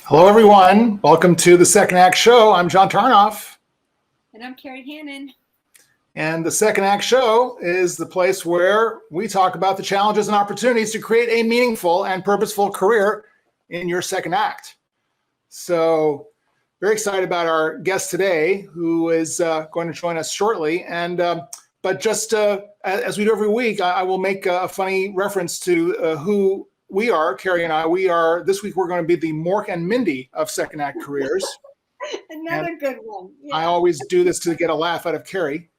Hello, everyone. Welcome to the Second Act Show. I'm John Tarnoff. And I'm Carrie Hannon. And the Second Act Show is the place where we talk about the challenges and opportunities to create a meaningful and purposeful career in your second act. So, very excited about our guest today, who is going to join us shortly. But just as we do every week, I will make a funny reference to who we are, Carrie and I. This week we're going to be the Mork and Mindy of second act careers. Another good one. Yeah. I always do this to get a laugh out of Carrie.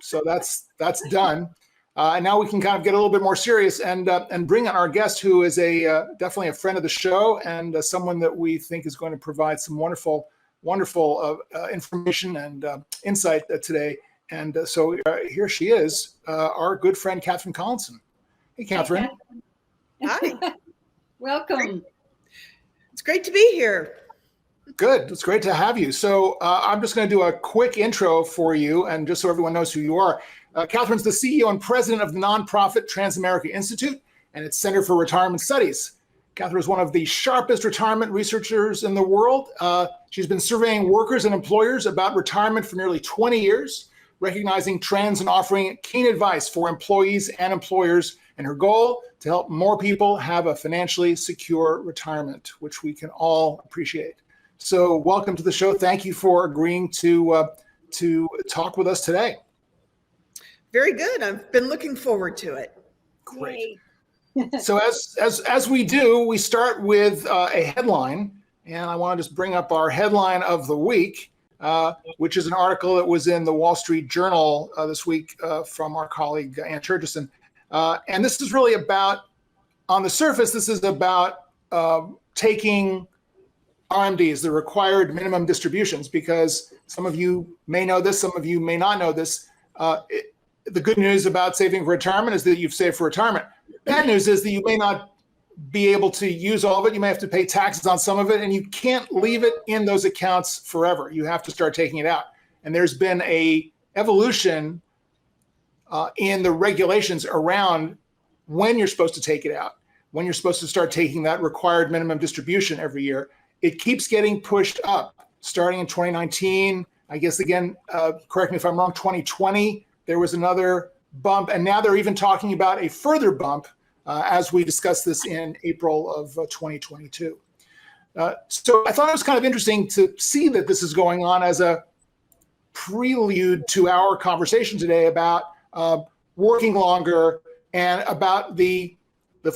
So that's done. And now we can kind of get a little bit more serious and bring on our guest, who is definitely a friend of the show and someone that we think is going to provide some wonderful information and insight today. And so here she is, our good friend, Catherine Collinson. Hey, Catherine. Hi. Welcome. It's great to be here. Good. It's great to have you. So I'm just going to do a quick intro for you, and just so everyone knows who you are. Catherine's the CEO and president of the nonprofit Transamerica Institute and its Center for Retirement Studies. Catherine is one of the sharpest retirement researchers in the world. She's been surveying workers and employers about retirement for nearly 20 years, recognizing trends and offering keen advice for employees and employers, and her goal to help more people have a financially secure retirement, which we can all appreciate. So welcome to the show. Thank you for agreeing to talk with us today. Very good. I've been looking forward to it. Great. So as we do, we start with a headline, and I want to just bring up our headline of the week, which is an article that was in the Wall Street Journal this week from our colleague Ann Churchison. And this is really about, on the surface, this is about taking RMDs, the required minimum distributions, because some of you may know this, some of you may not know this. The good news about saving for retirement is that you've saved for retirement. Bad news is that you may not be able to use all of it. You may have to pay taxes on some of it, and you can't leave it in those accounts forever. You have to start taking it out. And there's been a evolution in the regulations around when you're supposed to take it out, when you're supposed to start taking that required minimum distribution every year. It keeps getting pushed up, starting in 2019. I guess, again, correct me if I'm wrong, 2020, there was another bump. And now they're even talking about a further bump as we discussed this in April of 2022. So I thought it was kind of interesting to see that this is going on as a prelude to our conversation today about working longer and about the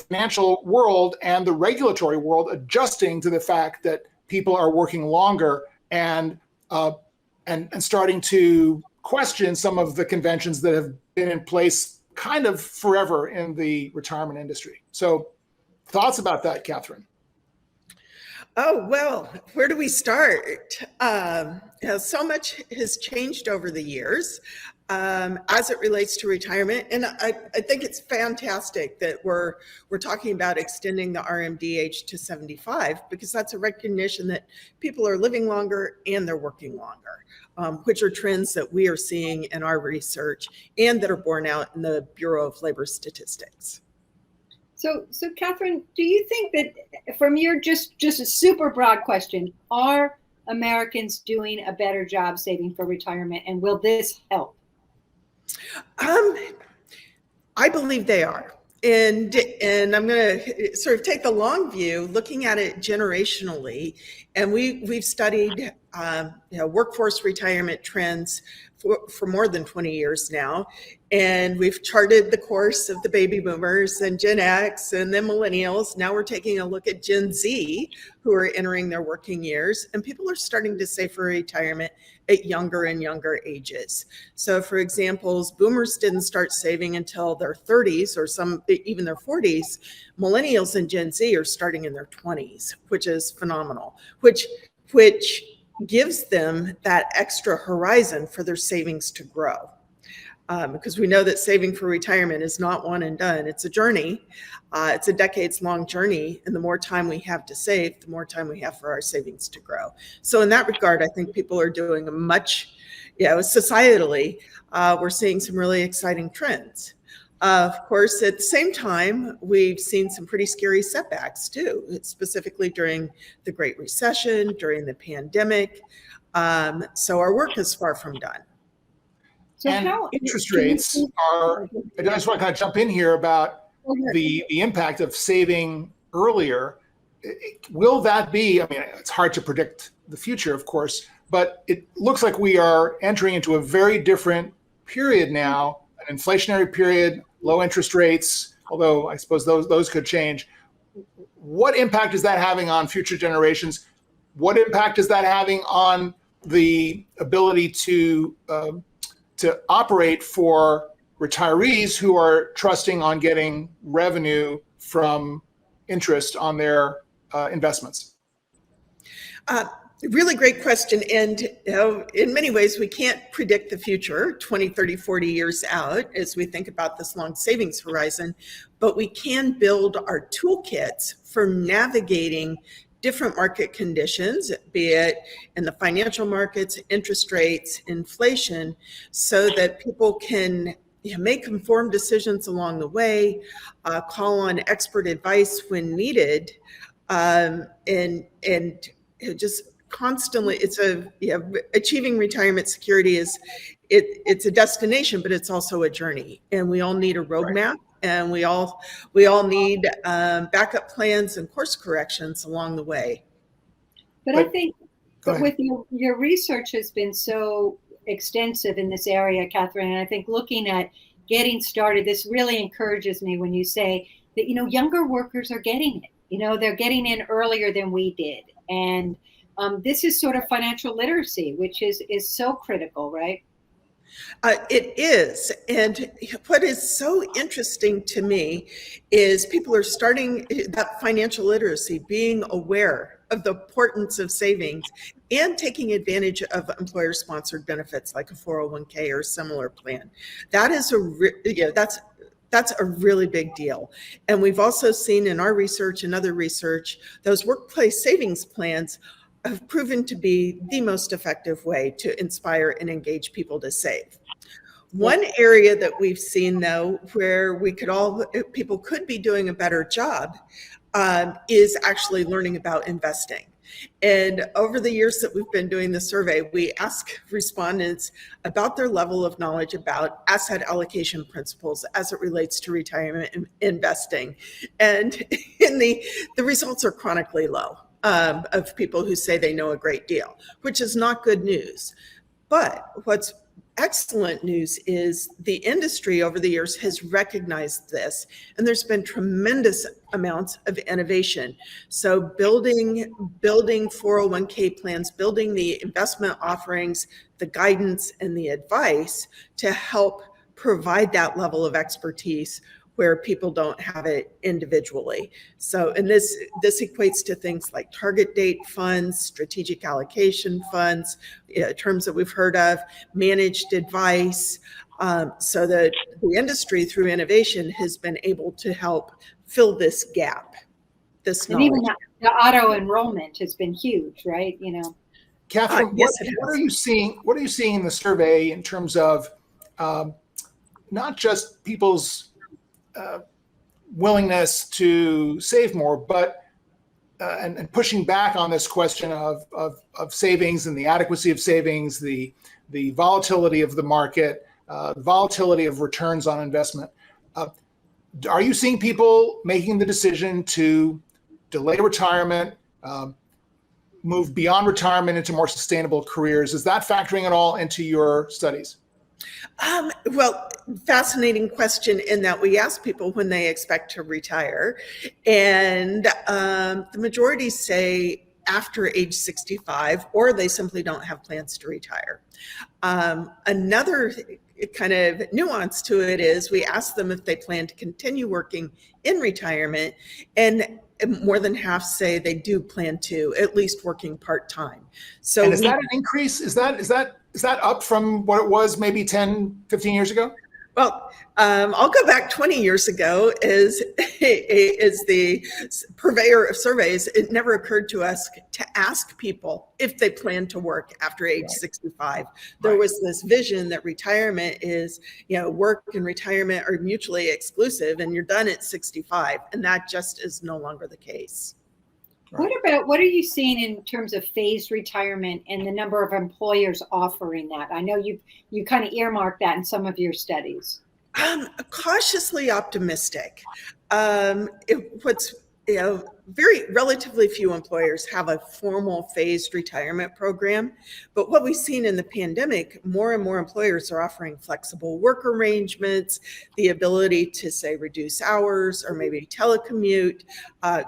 financial world and the regulatory world adjusting to the fact that people are working longer and starting to question some of the conventions that have been in place kind of forever in the retirement industry. So thoughts about that, Catherine? Oh, well, where do we start? So much has changed over the years as it relates to retirement. And I think it's fantastic that we're talking about extending the RMD age to 75, because that's a recognition that people are living longer and they're working longer, which are trends that we are seeing in our research and that are borne out in the Bureau of Labor Statistics. So Catherine, do you think that, from your just a super broad question, are Americans doing a better job saving for retirement, and will this help? I believe they are. And I'm going to sort of take the long view, looking at it generationally. And we've studied workforce retirement trends for more than 20 years now. And we've charted the course of the baby boomers and Gen X and then millennials. Now we're taking a look at Gen Z, who are entering their working years. And people are starting to save for retirement at younger and younger ages. So for example, boomers didn't start saving until their 30s or some even their 40s. Millennials and Gen Z are starting in their 20s, which is phenomenal, which gives them that extra horizon for their savings to grow. Because we know that saving for retirement is not one and done. It's a journey. It's a decades-long journey. And the more time we have to save, the more time we have for our savings to grow. So in that regard, I think people are doing societally, we're seeing some really exciting trends. Of course, at the same time, we've seen some pretty scary setbacks too, specifically during the Great Recession, during the pandemic. So our work is far from done. So And how interest rates are, I just want to kind of jump in here about the impact of saving earlier. Will that be, I mean, it's hard to predict the future, of course, but it looks like we are entering into a very different period now, an inflationary period, low interest rates, although I suppose those could change. What impact is that having on future generations? What impact is that having on the ability to operate for retirees who are trusting on getting revenue from interest on their investments? Really great question. And in many ways, we can't predict the future 20, 30, 40 years out as we think about this long savings horizon, but we can build our toolkits for navigating different market conditions, be it in the financial markets, interest rates, inflation, so that people can make informed decisions along the way, call on expert advice when needed, and just constantly, achieving retirement security it's a destination, but it's also a journey, and we all need a roadmap. Right. And we all need backup plans and course corrections along the way. But I think with your research has been so extensive in this area, Catherine, and I think looking at getting started, this really encourages me when you say that, younger workers are getting it. They're getting in earlier than we did. And this is sort of financial literacy, which is so critical, right? It is. And what is so interesting to me is people are starting that financial literacy, being aware of the importance of savings and taking advantage of employer-sponsored benefits like a 401k or similar plan. That is that's a really big deal. And we've also seen in our research and other research, those workplace savings plans have proven to be the most effective way to inspire and engage people to save. One area that we've seen, though, where people could be doing a better job is actually learning about investing. And over the years that we've been doing the survey, we ask respondents about their level of knowledge about asset allocation principles as it relates to retirement investing. And the results are chronically low. Of people who say they know a great deal, which is not good news. But what's excellent news is the industry over the years has recognized this, and there's been tremendous amounts of innovation. So building 401k plans, building the investment offerings, the guidance, and the advice to help provide that level of expertise where people don't have it individually. So, and this equates to things like target date funds, strategic allocation funds, terms that we've heard of, managed advice, so that the industry through innovation has been able to help fill this gap, this knowledge. And even the auto enrollment has been huge, right? Catherine, yes, what are you seeing? What are you seeing in the survey in terms of not just people's willingness to save more, but and pushing back on this question of savings and the adequacy of savings, the volatility of the market, the volatility of returns on investment. Are you seeing people making the decision to delay retirement, move beyond retirement into more sustainable careers? Is that factoring at all into your studies? Well, fascinating question in that we ask people when they expect to retire, and the majority say after age 65, or they simply don't have plans to retire. Another kind of nuance to it is we ask them if they plan to continue working in retirement, and more than half say they do plan to, at least working part-time. So and is that an increase? Is that up from what it was maybe 10, 15 years ago? Well, I'll go back 20 years ago as the purveyor of surveys. It never occurred to us to ask people if they plan to work after age 65. There was this vision that retirement is, work and retirement are mutually exclusive and you're done at 65. And that just is no longer the case. What are you seeing in terms of phased retirement and the number of employers offering that? I know you kind of earmarked that in some of your studies. Cautiously optimistic. Very relatively few employers have a formal phased retirement program, but what we've seen in the pandemic, more and more employers are offering flexible work arrangements, the ability to say reduce hours or maybe telecommute,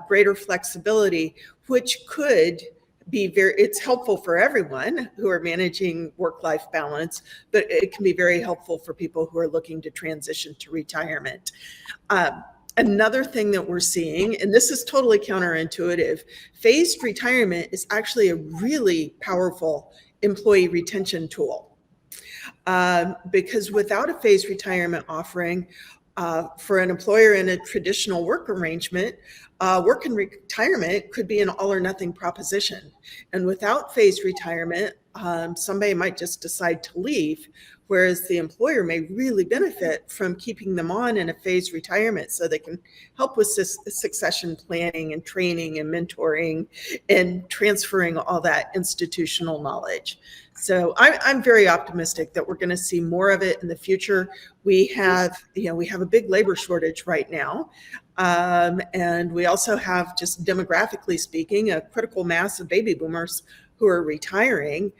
greater flexibility, which could be it's helpful for everyone who are managing work-life balance, but it can be very helpful for people who are looking to transition to retirement. Another thing that we're seeing, and this is totally counterintuitive, phased retirement is actually a really powerful employee retention tool. Because without a phased retirement offering, for an employer in a traditional work arrangement, work and retirement could be an all or nothing proposition. And without phased retirement, somebody might just decide to leave, whereas the employer may really benefit from keeping them on in a phased retirement so they can help with succession planning and training and mentoring and transferring all that institutional knowledge. So I'm very optimistic that we're going to see more of it in the future. We have a big labor shortage right now. And we also have, just demographically speaking, a critical mass of baby boomers who are retiring.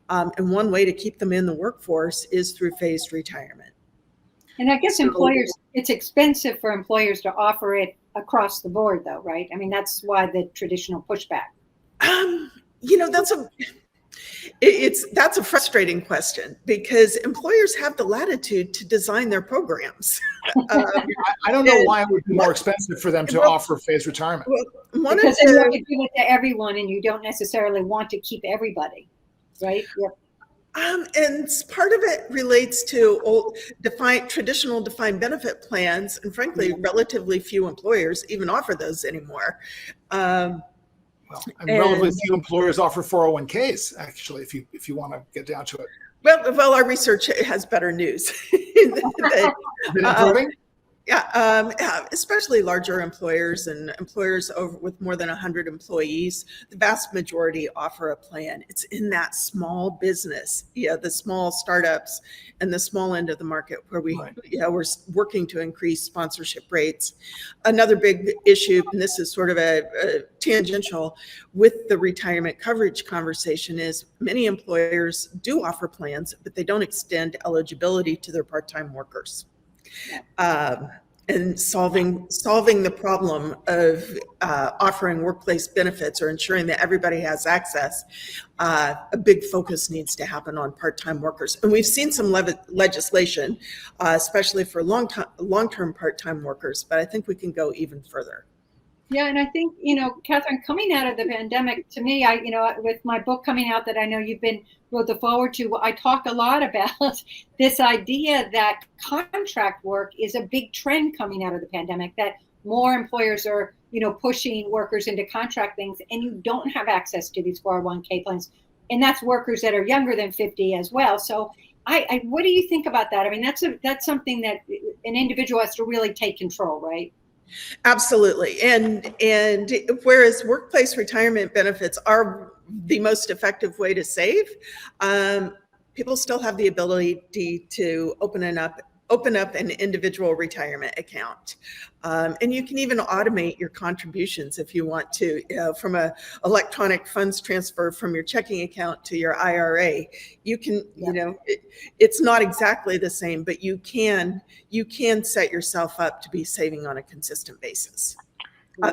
And one way to keep them in the workforce is through phased retirement. And I guess employers, it's expensive for employers to offer it across the board though, right? I mean, that's why the traditional pushback. That's a frustrating question because employers have the latitude to design their programs. I don't know why it would be more expensive for them to offer phased retirement. Because then you have to give it to everyone and you don't necessarily want to keep everybody. Right. Yep. And part of it relates to traditional defined benefit plans, and frankly, relatively few employers even offer those anymore. Relatively few employers offer 401ks. Actually, if you want to get down to it. Well, our research has better news. Improving? Yeah, especially larger employers and employers with more than 100 employees. The vast majority offer a plan. It's in that small business, the small startups and the small end of the market where we're working to increase sponsorship rates. Another big issue, and this is sort of a tangential with the retirement coverage conversation, is many employers do offer plans, but they don't extend eligibility to their part-time workers. And solving the problem of offering workplace benefits or ensuring that everybody has access, a big focus needs to happen on part-time workers. And we've seen some legislation, especially for long-term part-time workers, but I think we can go even further. Yeah, and I think, Catherine, coming out of the pandemic, to me, with my book coming out that I know you've been looking forward to, I talk a lot about this idea that contract work is a big trend coming out of the pandemic, that more employers are, pushing workers into contract things, and you don't have access to these 401k plans. And that's workers that are younger than 50 as well. So what do you think about that? I mean, that's something that an individual has to really take control, right? Absolutely. And whereas workplace retirement benefits are the most effective way to save, people still have the ability to open up an individual retirement account. And you can even automate your contributions if you want to, from a electronic funds transfer from your checking account to your IRA. You can, it's not exactly the same, but you can set yourself up to be saving on a consistent basis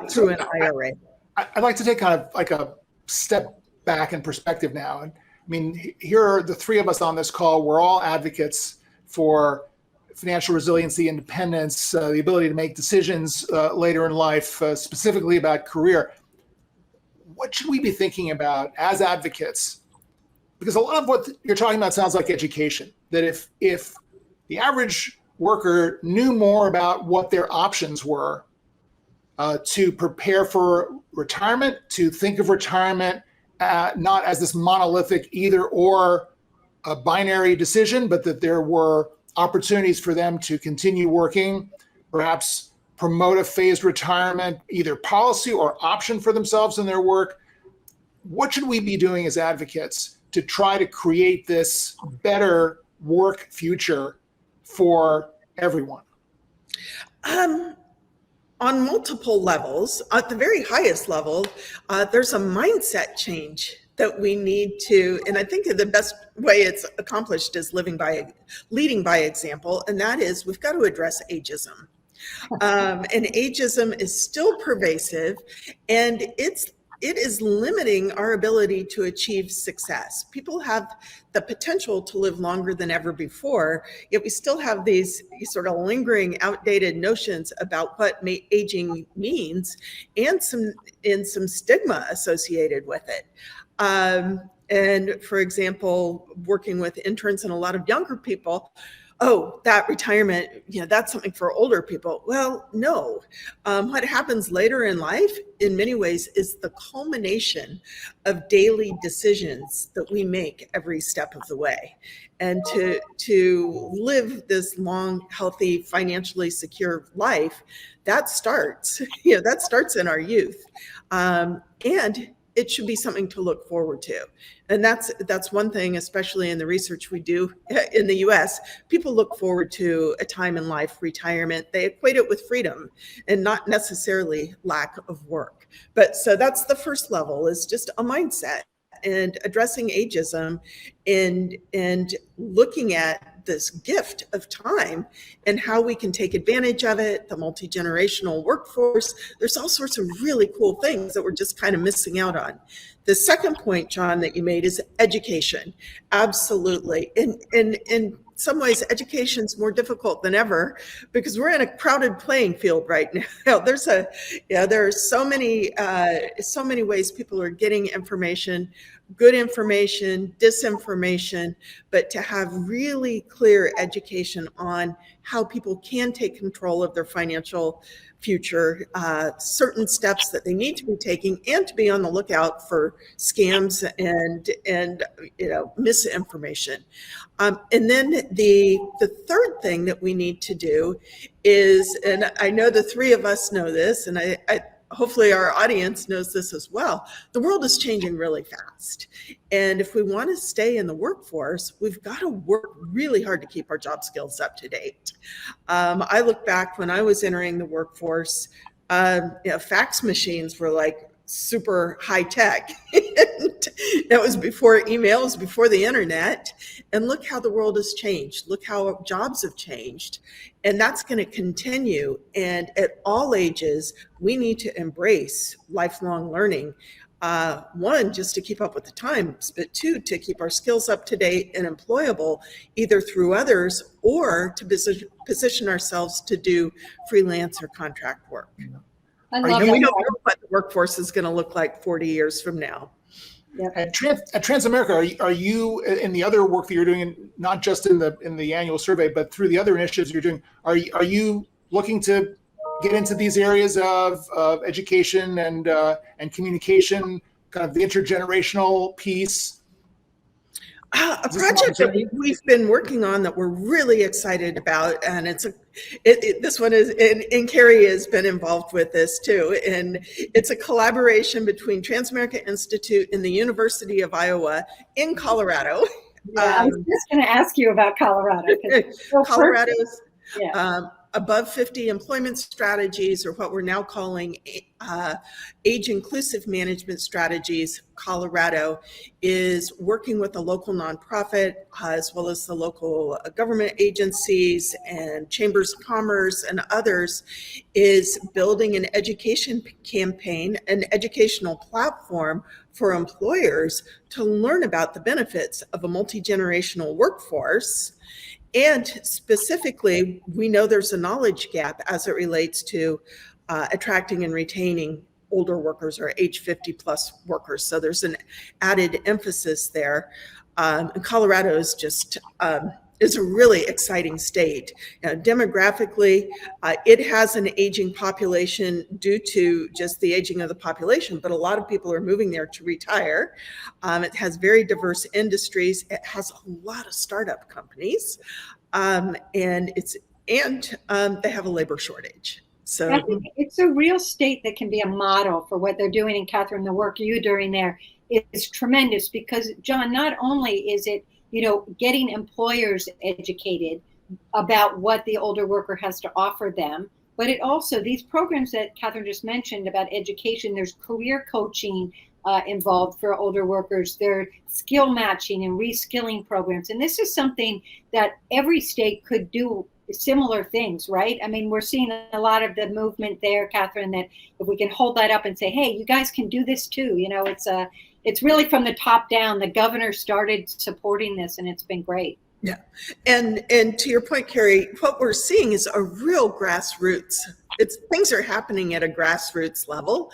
through an IRA. I'd like to take kind of like a step back in perspective now. And I mean, here are the three of us on this call. We're all advocates for financial resiliency, independence, the ability to make decisions later in life, specifically about career. What should we be thinking about as advocates? Because a lot of what you're talking about sounds like education, that if the average worker knew more about what their options were to prepare for retirement, to think of retirement not as this monolithic either or a binary decision, but that there were opportunities for them to continue working, perhaps promote a phased retirement, either policy or option for themselves in their work. What should we be doing as advocates to try to create this better work future for everyone? On multiple levels. At the very highest level, there's a mindset change that we need to, and I think the best way it's accomplished is leading by example, and that is we've got to address ageism. And ageism is still pervasive, and it is limiting our ability to achieve success. People have the potential to live longer than ever before, yet we still have these sort of lingering, outdated notions about what aging means, and some stigma associated with it. And for example, working with interns and a lot of younger people, oh, that retirement, that's something for older people. Well, no. What happens later in life, in many ways, is the culmination of daily decisions that we make every step of the way. And to live this long, healthy, financially secure life, that starts in our youth. And it should be something to look forward to. And that's one thing, especially in the research we do in the US, people look forward to a time in life, retirement. They equate it with freedom and not necessarily lack of work. But so that's the first level, is just a mindset and addressing ageism and looking at this gift of time and how we can take advantage of it, the multi-generational workforce. There's all sorts of really cool things that we're just kind of missing out on. The second point, John, that you made is education. Absolutely. In some ways, education's more difficult than ever because we're in a crowded playing field right now. There are so many ways people are getting information, good information, disinformation, but to have really clear education on how people can take control of their financial future, certain steps that they need to be taking, and to be on the lookout for scams and misinformation. And then the third thing that we need to do is, and I know the three of us know this, and I hopefully our audience knows this as well, the world is changing really fast. And if we want to stay in the workforce, we've got to work really hard to keep our job skills up to date. I look back when I was entering the workforce, fax machines were like super high tech. That was before emails, before the internet. And look how the world has changed. Look how jobs have changed. And that's going to continue. And at all ages, we need to embrace lifelong learning. One, just to keep up with the times, but two, to keep our skills up to date and employable, either through others or to position ourselves to do freelance or contract work. I love We don't know what the workforce is going to look like 40 years from now. Yep. At Transamerica, are you in the other work that you're doing, not just in the annual survey, but through the other initiatives you're doing? Are you looking to get into these areas of education and communication, kind of the intergenerational piece? A project that we've been working on that we're really excited about, and this one is, and Carrie has been involved with this too, and it's a collaboration between Transamerica Institute and the University of Iowa in Colorado. Yeah, I was just going to ask you about Colorado. Colorado's above 50 employment strategies, or what we're now calling age inclusive management strategies. Colorado is working with a local nonprofit as well as the local government agencies and chambers of commerce and others, is building an education campaign, an educational platform for employers to learn about the benefits of a multi-generational workforce. And specifically, we know there's a knowledge gap as it relates to attracting and retaining older workers or age 50 plus workers. So there's an added emphasis there. And Colorado is just is a really exciting state. Demographically, it has an aging population due to just the aging of the population, but a lot of people are moving there to retire. It has very diverse industries. It has a lot of startup companies, and they have a labor shortage. So I think it's a real state that can be a model for what they're doing. And Catherine, the work you're doing there is tremendous because, John, not only is it, getting employers educated about what the older worker has to offer them, but it also, these programs that Catherine just mentioned about education, there's career coaching involved for older workers. There are skill matching and reskilling programs. And this is something that every state could do similar things, right? I mean, we're seeing a lot of the movement there, Catherine, that if we can hold that up and say, hey, you guys can do this too. It's really from the top down. The governor started supporting this and it's been great. Yeah. And to your point, Carrie, what we're seeing is a real grassroots. Things are happening at a grassroots level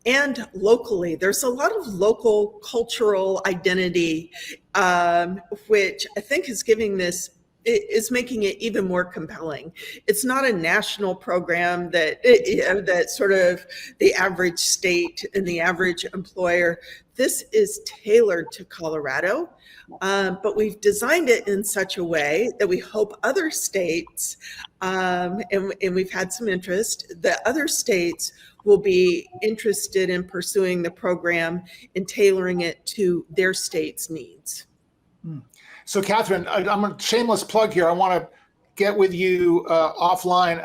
and locally. There's a lot of local cultural identity, which I think is making it even more compelling. It's not a national program that sort of the average state and the average employer. This is tailored to Colorado, but we've designed it in such a way that we hope other states, and we've had some interest, that other states will be interested in pursuing the program and tailoring it to their state's needs. So, Catherine, I'm a shameless plug here. I want to get with you offline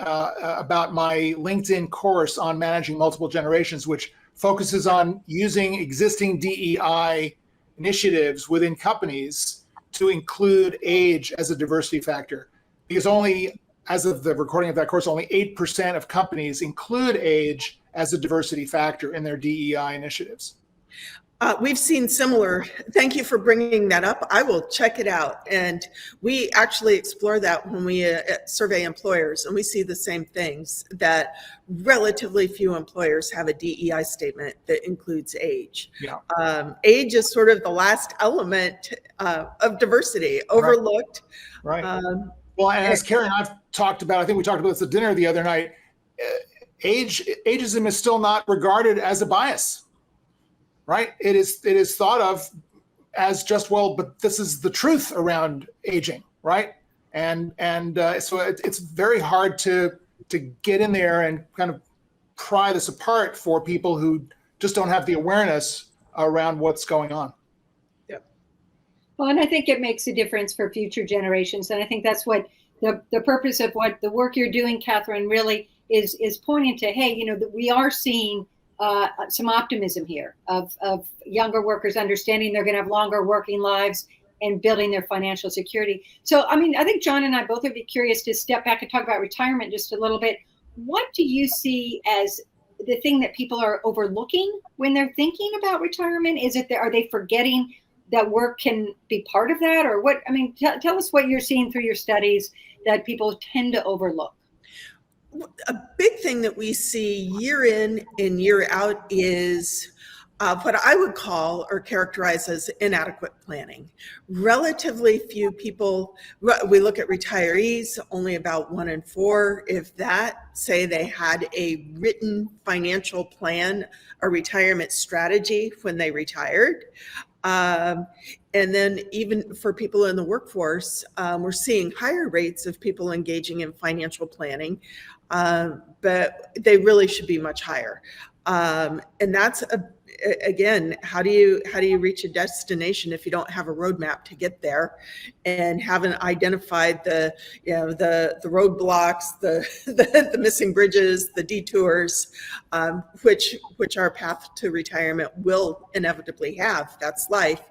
about my LinkedIn course on managing multiple generations, which focuses on using existing DEI initiatives within companies to include age as a diversity factor. Because as of the recording of that course, only 8% of companies include age as a diversity factor in their DEI initiatives. We've seen similar. Thank you for bringing that up. I will check it out. And we actually explore that when we survey employers, and we see the same things, that relatively few employers have a DEI statement that includes age. Yeah. Age is sort of the last element of diversity, overlooked. Right. Well, and as Carrie and I've talked about, I think we talked about this at dinner the other night, ageism is still not regarded as a bias. Right? It is thought of as just, well, but this is the truth around aging, right? And so it's very hard to get in there and kind of pry this apart for people who just don't have the awareness around what's going on. Yeah. Well, and I think it makes a difference for future generations, and I think that's what the purpose of what the work you're doing, Catherine, really is pointing to. Hey, that we are seeing some optimism here of younger workers understanding they're going to have longer working lives and building their financial security. So, I mean, I think John and I both would be curious to step back and talk about retirement just a little bit. What do you see as the thing that people are overlooking when they're thinking about retirement? Are they forgetting that work can be part of that? Or what? I mean, tell us what you're seeing through your studies that people tend to overlook. A big thing that we see year in and year out is what I would call or characterize as inadequate planning. Relatively few people, we look at retirees, only about 1 in 4, if that, say they had a written financial plan, a retirement strategy when they retired. And then even for people in the workforce, we're seeing higher rates of people engaging in financial planning, but they really should be much higher. And that's again, how do you reach a destination if you don't have a roadmap to get there and haven't identified the roadblocks, the missing bridges, the detours, which our path to retirement will inevitably have. That's life.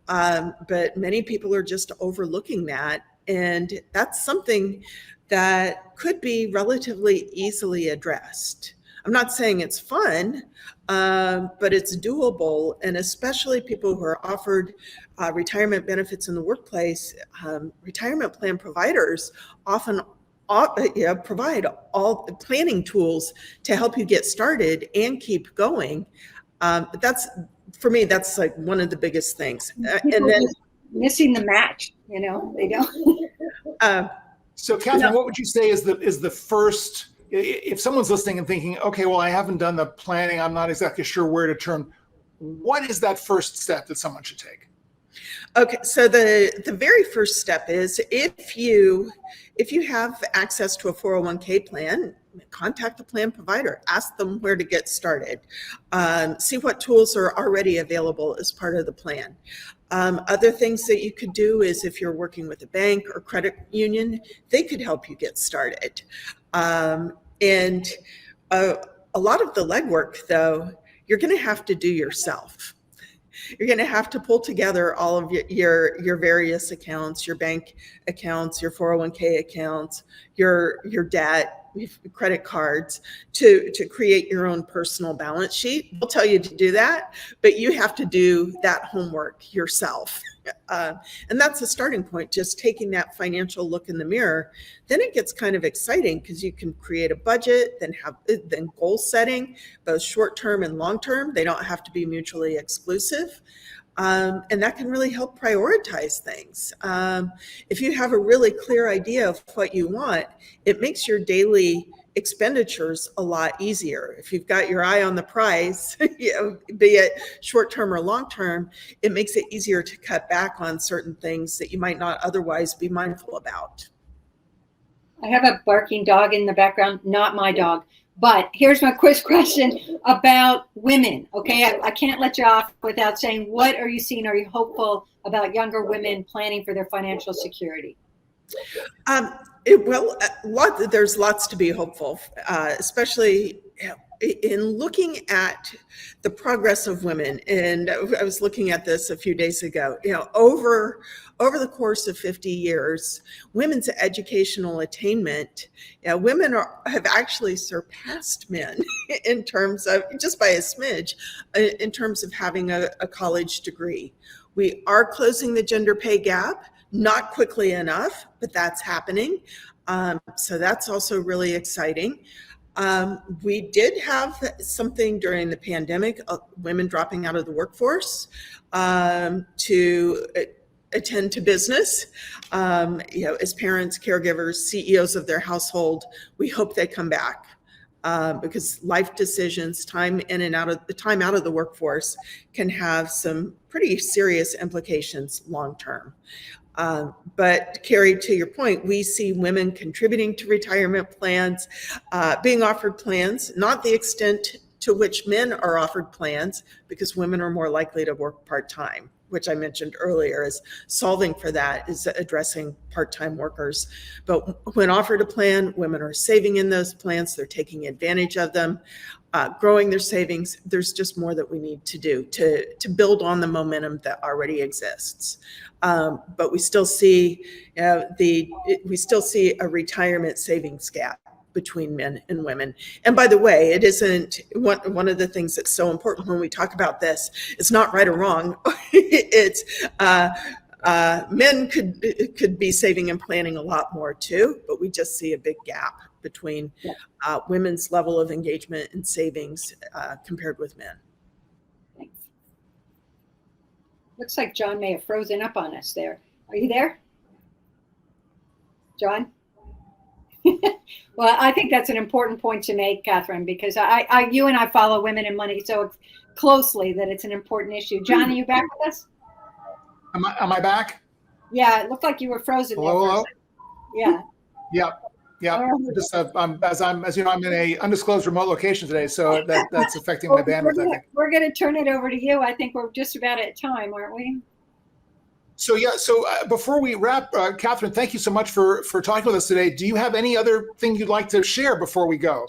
But many people are just overlooking that. And that's something that could be relatively easily addressed. I'm not saying it's fun, but it's doable. And especially people who are offered retirement benefits in the workplace, retirement plan providers often provide all the planning tools to help you get started and keep going. That's, for me, that's like one of the biggest things. And then missing the match, they don't. So, Catherine, No. what would you say is the first, if someone's listening and thinking, okay, well, I haven't done the planning, I'm not exactly sure where to turn. What is that first step that someone should take? Okay, so the very first step is if you have access to a 401k plan, contact the plan provider, ask them where to get started, see what tools are already available as part of the plan. Other things that you could do is if you're working with a bank or credit union, they could help you get started. And a lot of the legwork, though, you're going to have to do yourself. You're going to have to pull together all of your various accounts, your bank accounts, your 401k accounts, your debt, credit cards to create your own personal balance sheet. We'll tell you to do that, but you have to do that homework yourself. And that's the starting point, just taking that financial look in the mirror. Then it gets kind of exciting because you can create a budget, then goal setting, both short-term and long-term. They don't have to be mutually exclusive. And that can really help prioritize things. If you have a really clear idea of what you want, it makes your daily expenditures a lot easier. If you've got your eye on the prize, be it short-term or long-term, it makes it easier to cut back on certain things that you might not otherwise be mindful about. I have a barking dog in the background, not my dog. But here's my quiz question about women. Okay, I can't let you off without saying, what are you seeing? Are you hopeful about younger women planning for their financial security? There's lots to be hopeful, especially in looking at the progress of women. And I was looking at this a few days ago. Over the course of 50 years, women's educational attainment, women have actually surpassed men in terms of, just by a smidge, in terms of having a college degree. We are closing the gender pay gap. Not quickly enough, but that's happening. So that's also really exciting. We did have something during the pandemic, women dropping out of the workforce to attend to business. As parents, caregivers, CEOs of their household, we hope they come back. Because life decisions, time out of the workforce can have some pretty serious implications long term. But Carrie, to your point, we see women contributing to retirement plans, being offered plans, not the extent to which men are offered plans, because women are more likely to work part-time, which I mentioned earlier, is solving for that is addressing part-time workers. But when offered a plan, women are saving in those plans, they're taking advantage of them, growing their savings. There's just more that we need to do to build on the momentum that already exists. But we still see a retirement savings gap between men and women. And by the way, it isn't one of the things that's so important when we talk about this. It's not right or wrong. It's men could be saving and planning a lot more too, but we just see a big gap between women's level of engagement and savings compared with men. Thanks. Looks like John may have frozen up on us there. Are you there, John? Well, I think that's an important point to make, Catherine, because you and I follow women and money so closely that it's an important issue. John, are you back with us? Am I back? Yeah, it looked like you were frozen. Hello? Yeah. Yeah. Just as you know, I'm in a undisclosed remote location today, so that's affecting my bandwidth. I think we're going to turn it over to you. I think we're just about at time, aren't we? So before we wrap, Catherine, thank you so much for talking with us today. Do you have any other thing you'd like to share before we go?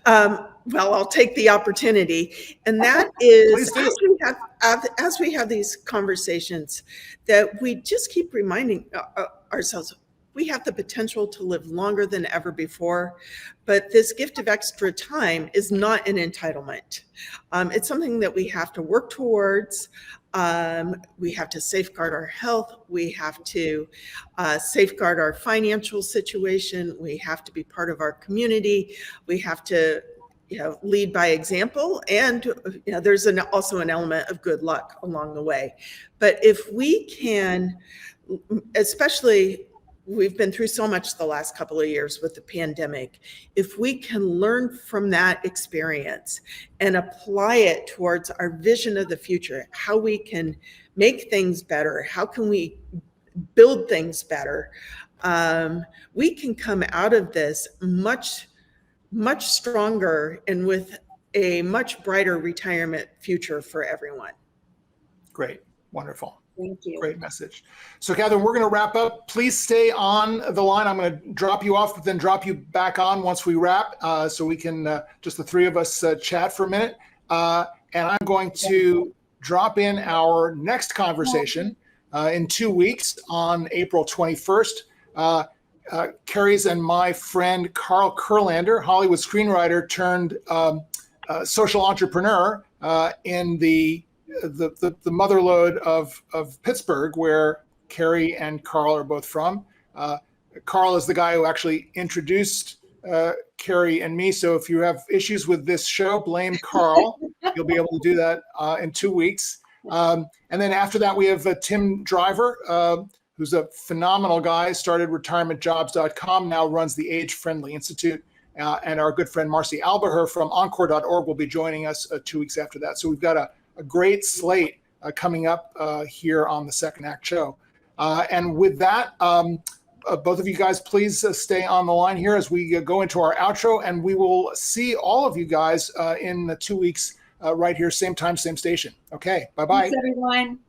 Well, I'll take the opportunity, and that is as we have these conversations, that we just keep reminding ourselves we have the potential to live longer than ever before, but this gift of extra time is not an entitlement. It's something that we have to work towards. We have to safeguard our health. We have to safeguard our financial situation. We have to be part of our community. We have to lead by example. And there's also an element of good luck along the way. But if we can, especially we've been through so much the last couple of years with the pandemic. If we can learn from that experience and apply it towards our vision of the future, how we can make things better, how can we build things better, we can come out of this much stronger and with a much brighter retirement future for everyone. Great. Wonderful. Thank you. Great message. So Catherine, we're going to wrap up. Please stay on the line. I'm going to drop you off, but then drop you back on once we wrap, so we can just the three of us chat for a minute. And I'm going to drop in our next conversation in 2 weeks on April 21st. Carrie's and my friend Carl Kurlander, Hollywood screenwriter turned social entrepreneur in the motherlode of Pittsburgh, where Carrie and Carl are both from. Carl is the guy who actually introduced Carrie and me. So if you have issues with this show, blame Carl. You'll be able to do that in 2 weeks. And then after that, we have Tim Driver, who's a phenomenal guy, started retirementjobs.com, now runs the Age Friendly Institute. And our good friend Marcy Albaher from encore.org will be joining us 2 weeks after that. So we've got a great slate coming up here on the Second Act show. And with that, both of you guys, please stay on the line here as we go into our outro, and we will see all of you guys in 2 weeks right here, same time, same station. Okay, bye-bye. Thanks, everyone.